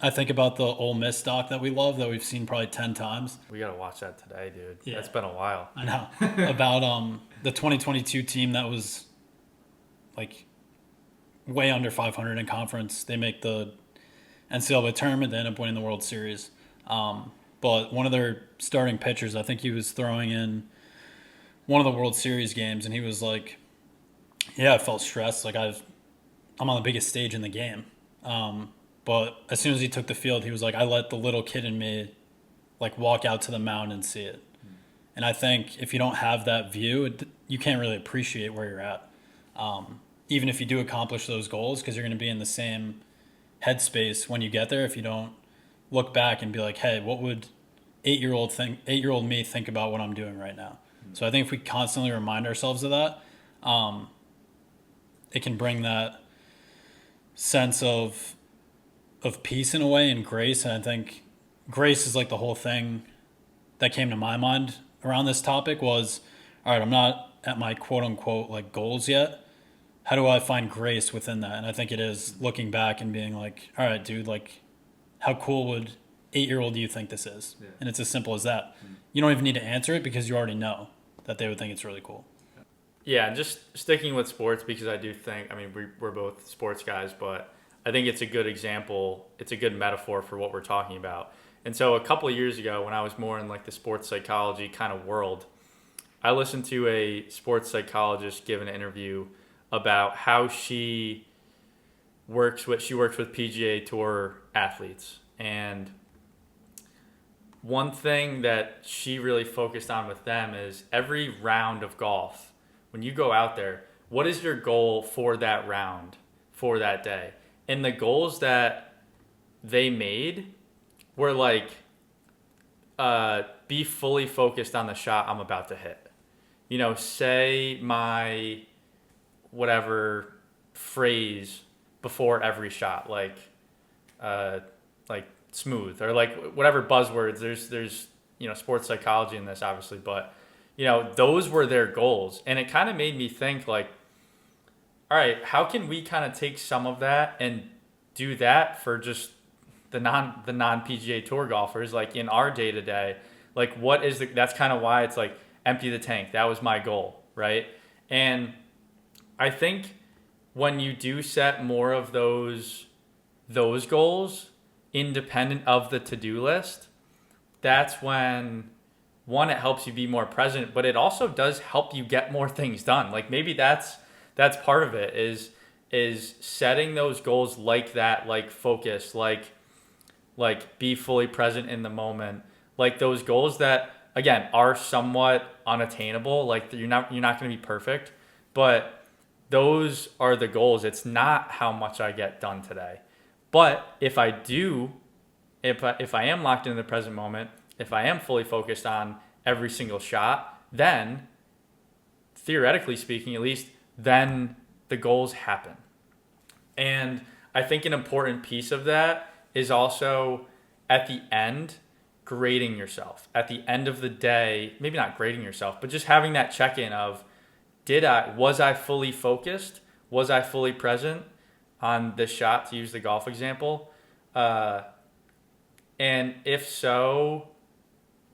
I think about the Ole Miss doc that we love that we've seen probably 10 times. We gotta watch that today, dude. Yeah, That's been a while. I know. About the 2022 team that was like way under 500 in conference. They make the NCAA tournament. They end up winning the World Series. But one of their starting pitchers, I think he was throwing in one of the World Series games, and he was like, "Yeah, I felt stressed. I'm on the biggest stage in the game." But as soon as he took the field, he was like, "I let the little kid in me like walk out to the mound and see it." And I think if you don't have that view, you can't really appreciate where you're at. Even if you do accomplish those goals, because you're going to be in the same headspace when you get there. If you don't look back and be like, "Hey, what would 8-year-old me think about what I'm doing right now?" So I think if we constantly remind ourselves of that, it can bring that sense of peace in a way and grace. And I think grace is like the whole thing that came to my mind around this topic was, all right, I'm not at my quote unquote like goals yet. How do I find grace within that? And I think it is looking back and being like, all right, dude, like how cool would 8-year-old you think this is? Yeah. And it's as simple as that. You don't even need to answer it because you already know that they would think it's really cool. Yeah, and just sticking with sports because I do think, I mean, we're both sports guys, but I think it's a good example. It's a good metaphor for what we're talking about. And so a couple of years ago, when I was more in like the sports psychology kind of world, I listened to a sports psychologist give an interview about how she works with PGA Tour athletes. And one thing that she really focused on with them is every round of golf, when you go out there, what is your goal for that round, for that day? And the goals that they made were like, be fully focused on the shot I'm about to hit. You know, say my whatever phrase before every shot, like smooth or like whatever buzzwords. There's sports psychology in this obviously, but those were their goals, and it kind of made me think like, all right, how can we kind of take some of that and do that for just the non PGA Tour golfers, like in our day to day, like that's kind of why it's like empty the tank. That was my goal, right? And I think when you do set more of those goals independent of the to-do list, that's when one, it helps you be more present, but it also does help you get more things done. Like maybe that's part of it is setting those goals like that, like focus, like be fully present in the moment, like those goals that again are somewhat unattainable. Like you're not going to be perfect, but those are the goals. It's not how much I get done today. But if I am locked in the present moment, if I am fully focused on every single shot, then theoretically speaking, at least, then the goals happen. And I think an important piece of that is also at the end, grading yourself. At the end of the day, maybe not grading yourself, but just having that check-in of, was I fully focused? Was I fully present on this shot, to use the golf example? And if so,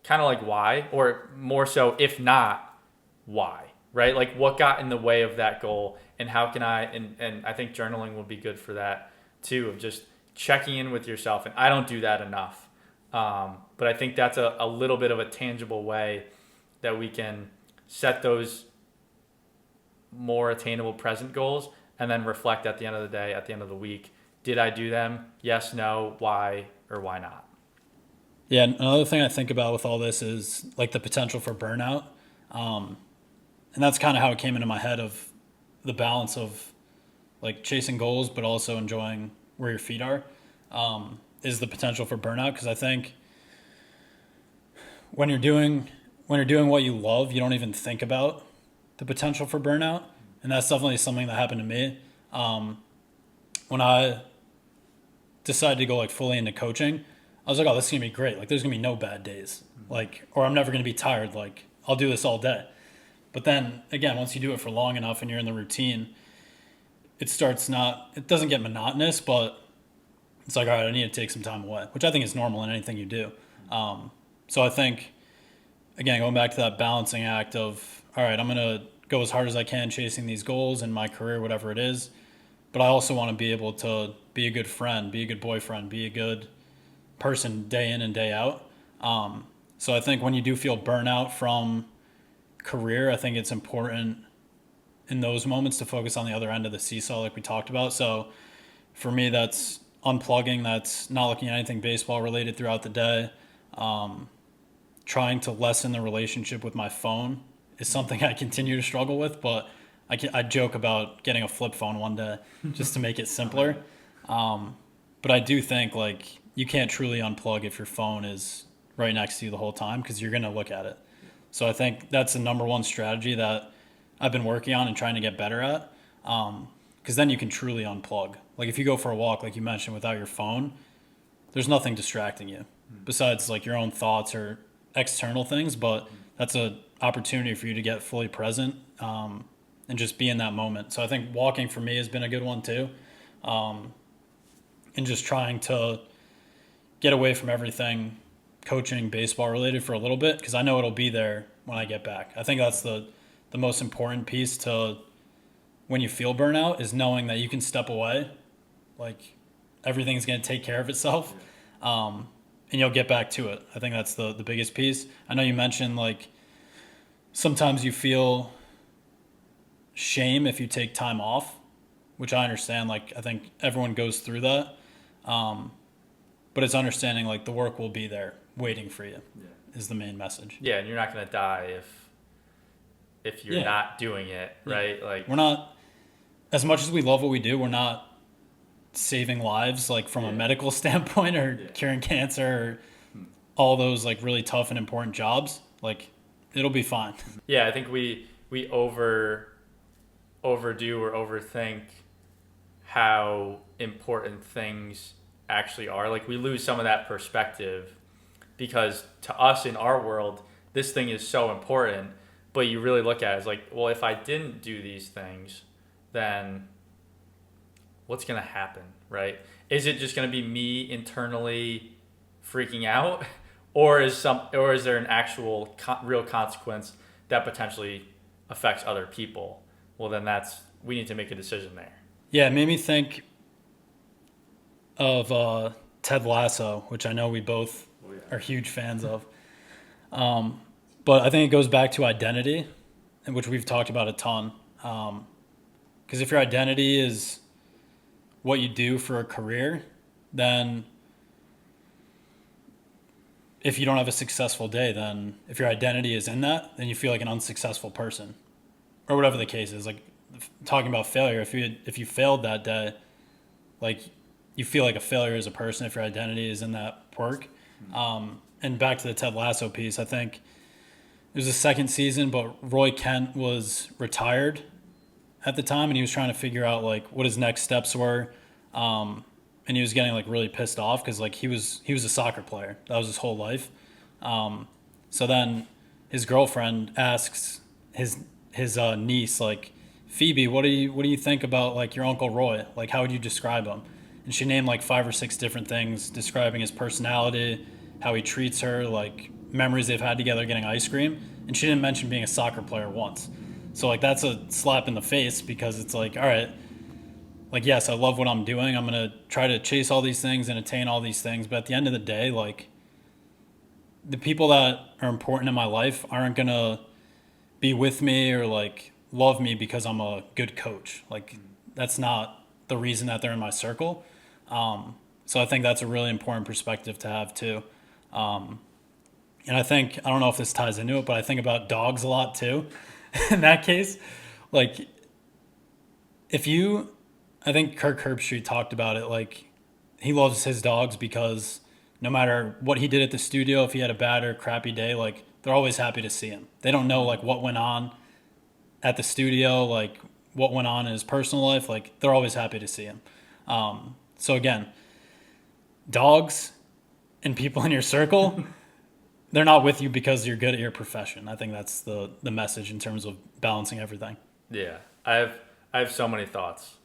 kind of like why? Or more so, if not, why? Right? Like what got in the way of that goal, and how can and I think journaling will be good for that too, of just checking in with yourself. And I don't do that enough. But I think that's a little bit of a tangible way that we can set those more attainable present goals and then reflect at the end of the day, at the end of the week. Did I do them? Yes, no, why, or why not? Yeah, another thing I think about with all this is like the potential for burnout. And that's kind of how it came into my head of the balance of like chasing goals, but also enjoying where your feet are, is the potential for burnout. Because I think when you're doing what you love, you don't even think about the potential for burnout. And that's definitely something that happened to me. When I decided to go like fully into coaching, I was like, oh, this is going to be great. Like there's going to be no bad days. Like, or I'm never going to be tired. Like I'll do this all day. But then again, once you do it for long enough and you're in the routine, it doesn't get monotonous, but it's like, all right, I need to take some time away, which I think is normal in anything you do. So I think, again, going back to that balancing act of, all right, I'm going to go as hard as I can chasing these goals in my career, whatever it is. But I also want to be able to be a good friend, be a good boyfriend, be a good person day in and day out. So I think when you do feel burnout from career, I think it's important in those moments to focus on the other end of the seesaw, like we talked about. So for me, that's unplugging, that's not looking at anything baseball related throughout the day. Trying to lessen the relationship with my phone is something I continue to struggle with, but I joke about getting a flip phone one day just to make it simpler. But I do think like you can't truly unplug if your phone is right next to you the whole time because you're going to look at it. So I think that's the number one strategy that I've been working on and trying to get better at. Because then you can truly unplug. Like if you go for a walk, like you mentioned, without your phone, there's nothing distracting you besides like your own thoughts or external things. But that's an opportunity for you to get fully present and just be in that moment. So I think walking for me has been a good one too. And just trying to get away from everything coaching baseball related for a little bit because I know it'll be there when I get back. I think that's the most important piece to when you feel burnout is knowing that you can step away, like everything's going to take care of itself, and you'll get back to it. I think that's the biggest piece. I know you mentioned like sometimes you feel shame if you take time off, which I understand. Like I think everyone goes through that, but it's understanding like the work will be there waiting for you is the main message. Yeah, and you're not going to die if you're not doing it, right? Like we're not, as much as we love what we do, we're not saving lives like from a medical standpoint or curing cancer or all those like really tough and important jobs. Like it'll be fine. Yeah, I think we overdo or overthink how important things actually are. Like we lose some of that perspective because to us in our world, this thing is so important. But you really look at it as like, well, if I didn't do these things, then what's going to happen, right? Is it just going to be me internally freaking out, or is there an actual real consequence that potentially affects other people? Well, then we need to make a decision there. Yeah, it made me think of Ted Lasso, which I know we both are huge fans of. But I think it goes back to identity, which we've talked about a ton. Because if your identity is what you do for a career, then if you don't have a successful day, then if your identity is in that, then you feel like an unsuccessful person or whatever the case is. Like talking about failure, if you failed that day, like you feel like a failure as a person if your identity is in that work. And back to the Ted Lasso piece, I think it was the second season, but Roy Kent was retired at the time, and he was trying to figure out like what his next steps were, and he was getting like really pissed off because like he was a soccer player. That was his whole life. So then his girlfriend asks his niece like, Phoebe, what do you think about like your Uncle Roy? Like how would you describe him? And she named like 5 or 6 different things describing his personality, how he treats her, like memories they've had together getting ice cream. And she didn't mention being a soccer player once. So like that's a slap in the face because it's like, all right, like, yes, I love what I'm doing. I'm going to try to chase all these things and attain all these things. But at the end of the day, like the people that are important in my life aren't going to be with me or like love me because I'm a good coach. Like that's not the reason that they're in my circle. So I think that's a really important perspective to have too. And I don't know if this ties into it, but I think about dogs a lot too. In that case, like I think Kirk Herbstreit talked about it. Like he loves his dogs because no matter what he did at the studio, if he had a bad or crappy day, like they're always happy to see him. They don't know like what went on at the studio, like what went on in his personal life. Like they're always happy to see him. So again, dogs and people in your circle, they're not with you because you're good at your profession. I think that's the message in terms of balancing everything. Yeah, I have so many thoughts.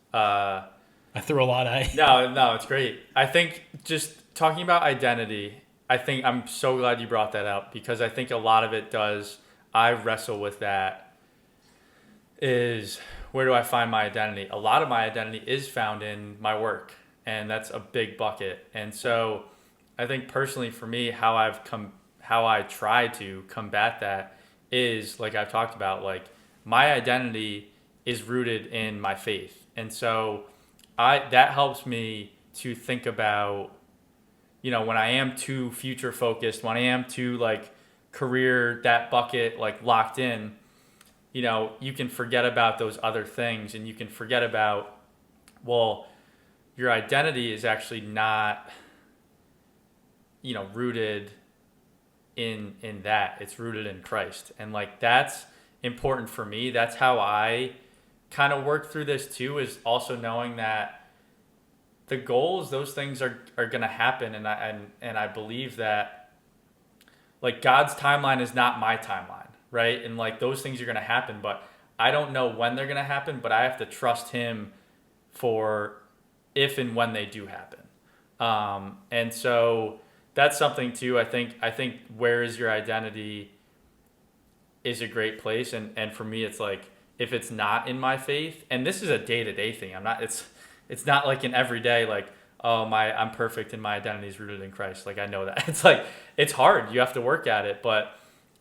I threw a lot at you. No, it's great. I think just talking about identity, I think I'm so glad you brought that up because I think a lot of it does. I wrestle with that. Is where do I find my identity? A lot of my identity is found in my work, and that's a big bucket. And so, I think personally for me, how I try to combat that is like I've talked about. Like my identity is rooted in my faith, and so I that helps me to think about, when I am too future focused, when I am too like career that bucket like locked in, you can forget about those other things and you can forget about, well, your identity is actually not, rooted in that. It's rooted in Christ. And like that's important for me. That's how I kind of work through this too, is also knowing that the goals, those things are going to happen. And I believe that like God's timeline is not my timeline, right? And like those things are going to happen, but I don't know when they're going to happen, but I have to trust him for if and when they do happen. And so that's something too. I think where is your identity is a great place. And for me, it's like, if it's not in my faith, and this is a day-to-day thing, it's not like an everyday, like, oh, I'm perfect and my identity is rooted in Christ. Like I know that it's like, it's hard. You have to work at it. But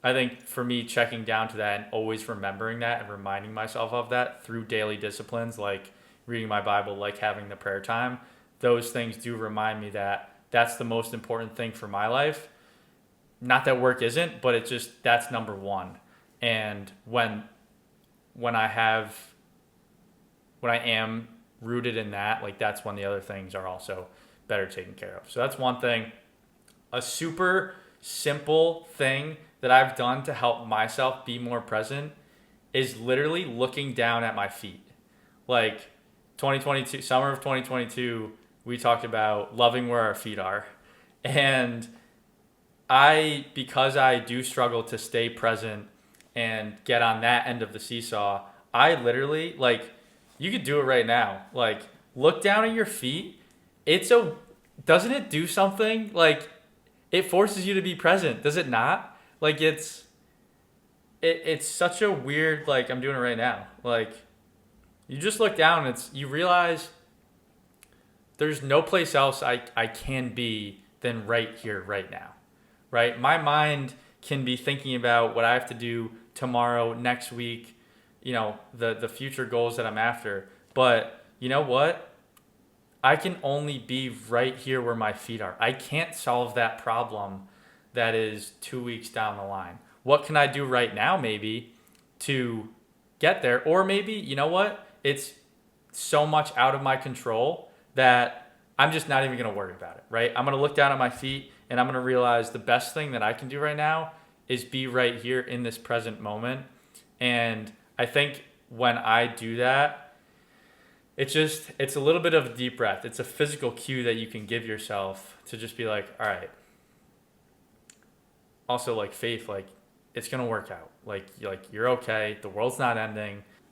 I think for me, checking down to that and always remembering that and reminding myself of that through daily disciplines, like reading my Bible, like having the prayer time, those things do remind me that that's the most important thing for my life. Not that work isn't, but it's just, that's number one. And when I am rooted in that, like that's when the other things are also better taken care of. So that's one thing. A super simple thing that I've done to help myself be more present is literally looking down at my feet. Like 2022, summer of 2022, we talked about loving where our feet are. And because I do struggle to stay present and get on that end of the seesaw, I literally, like, you could do it right now. Like, look down at your feet. Doesn't it do something? Like, it forces you to be present, does it not? Like, it's such a weird, like, I'm doing it right now. Like, you just look down and you realize there's no place else I can be than right here, right now, right? My mind can be thinking about what I have to do tomorrow, next week, the future goals that I'm after. But you know what? I can only be right here where my feet are. I can't solve that problem that is 2 weeks down the line. What can I do right now, maybe, to get there? Or maybe, you know what? It's so much out of my control that I'm just not even going to worry about it, right? I'm going to look down at my feet and I'm going to realize the best thing that I can do right now is be right here in this present moment. And I think when I do that, it's a little bit of a deep breath. It's a physical cue that you can give yourself to just be like, all right. Also, like faith, like it's going to work out. Like you're okay. The world's not ending.